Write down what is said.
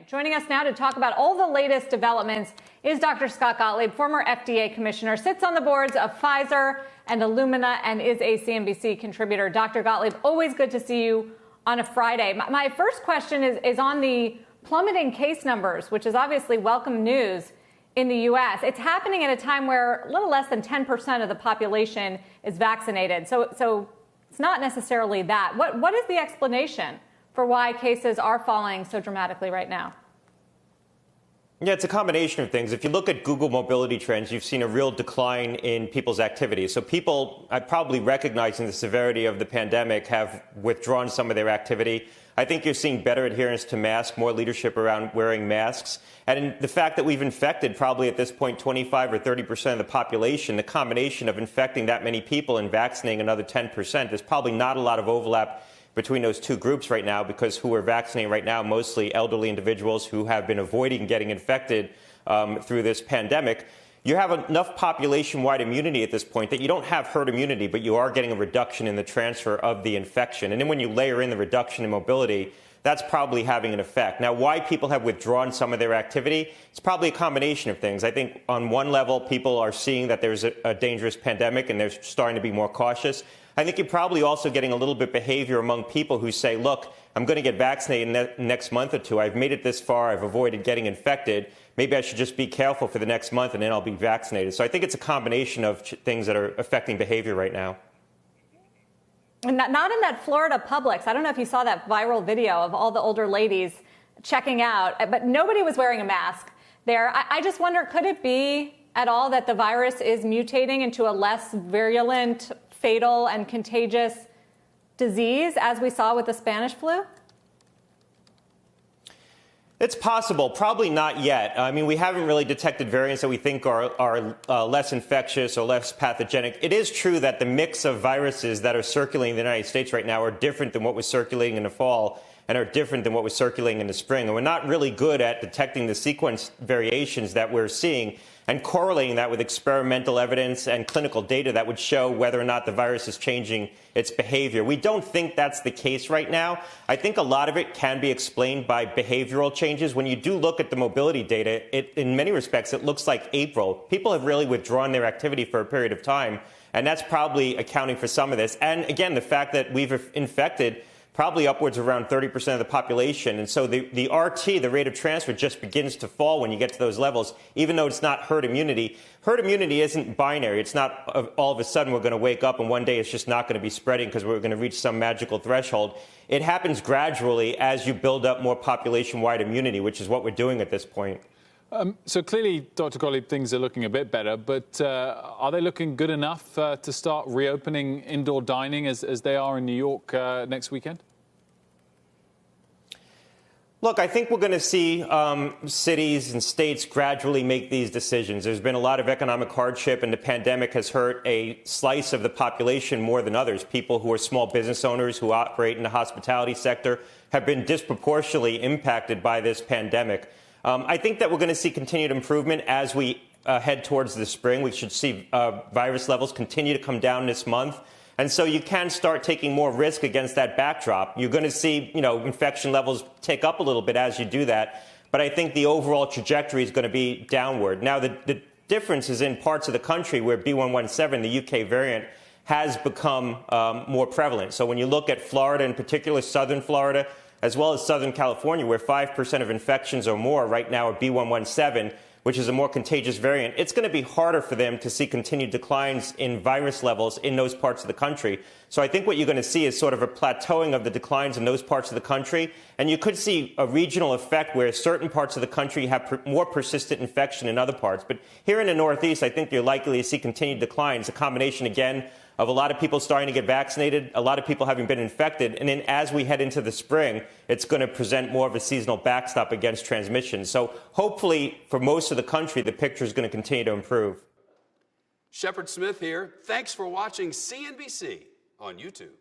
Joining us now to talk about all the latest developments is Dr. Scott Gottlieb, former FDA commissioner, sits on the boards of Pfizer and Illumina, and is a CNBC contributor. Dr. Gottlieb, always good to see you on a Friday. My first question is on the plummeting case numbers, which is obviously welcome news in the U.S. It's happening at a time where a little less than 10% of the population is vaccinated. So it's not necessarily that. What is the explanation for why cases are falling so dramatically right now? Yeah, it's a combination of things. If you look at Google mobility trends, you've seen a real decline in people's activity. So people, probably recognizing the severity of the pandemic, have withdrawn some of their activity. I think you're seeing better adherence to masks, more leadership around wearing masks. And the fact that we've infected probably at this point 25 or 30% of the population, the combination of infecting that many people and vaccinating another 10%, there's probably not a lot of overlap between those two groups right now, because who are vaccinating right now, mostly elderly individuals who have been avoiding getting infected through this pandemic. You have enough population-wide immunity at this point that you don't have herd immunity, but you are getting a reduction in the transfer of the infection. And then when you layer in the reduction in mobility, that's probably having an effect. Now, why people have withdrawn some of their activity, it's probably a combination of things. I think on one level, people are seeing that there's a dangerous pandemic and they're starting to be more cautious. I think you're probably also getting a little bit behavior among people who say, look, I'm going to get vaccinated next month or two. I've made it this far. I've avoided getting infected. Maybe I should just be careful for the next month and then I'll be vaccinated. So I think it's a combination of things that are affecting behavior right now. And not in that Florida Publix. I don't know if you saw that viral video of all the older ladies checking out, but nobody was wearing a mask there. I just wonder, could it be at all that the virus is mutating into a less virulent, fatal, and contagious disease, as we saw with the Spanish flu? It's possible. Probably not yet. I mean, we haven't really detected variants that we think are less infectious or less pathogenic. It is true that the mix of viruses that are circulating in the United States right now are different than what was circulating in the fall and are different than what was circulating in the spring. And we're not really good at detecting the sequence variations that we're seeing and correlating that with experimental evidence and clinical data that would show whether or not the virus is changing its behavior. We don't think that's the case right now. I think a lot of it can be explained by behavioral changes. When you do look at the mobility data, in many respects, it looks like April. People have really withdrawn their activity for a period of time, and that's probably accounting for some of this. And again, the fact that we've infected probably upwards of around 30% of the population. And so the RT, the rate of transfer, just begins to fall when you get to those levels, even though it's not herd immunity. Herd immunity isn't binary. It's not all of a sudden we're going to wake up and one day it's just not going to be spreading because we're going to reach some magical threshold. It happens gradually as you build up more population-wide immunity, which is what we're doing at this point. So clearly, Dr. Gottlieb, things are looking a bit better, but are they looking good enough to start reopening indoor dining as they are in New York next weekend? Look, I think we're going to see cities and states gradually make these decisions. There's been a lot of economic hardship, and the pandemic has hurt a slice of the population more than others. People who are small business owners who operate in the hospitality sector have been disproportionately impacted by this pandemic. I think that we're going to see continued improvement as we head towards the spring. We should see virus levels continue to come down this month. And so you can start taking more risk against that backdrop. You're going to see, infection levels tick up a little bit as you do that. But I think the overall trajectory is going to be downward. Now, the difference is in parts of the country where B117, the UK variant, has become more prevalent. So when you look at Florida, in particular southern Florida, as well as Southern California, where 5% of infections or more right now are B117, which is a more contagious variant, it's going to be harder for them to see continued declines in virus levels in those parts of the country. So I think what you're going to see is sort of a plateauing of the declines in those parts of the country. And you could see a regional effect where certain parts of the country have more persistent infection than other parts. But here in the Northeast, I think you're likely to see continued declines, a combination, again, of a lot of people starting to get vaccinated, a lot of people having been infected. And then as we head into the spring, it's going to present more of a seasonal backstop against transmission. So hopefully for most of the country, the picture is going to continue to improve. Shepard Smith here. Thanks for watching CNBC on YouTube.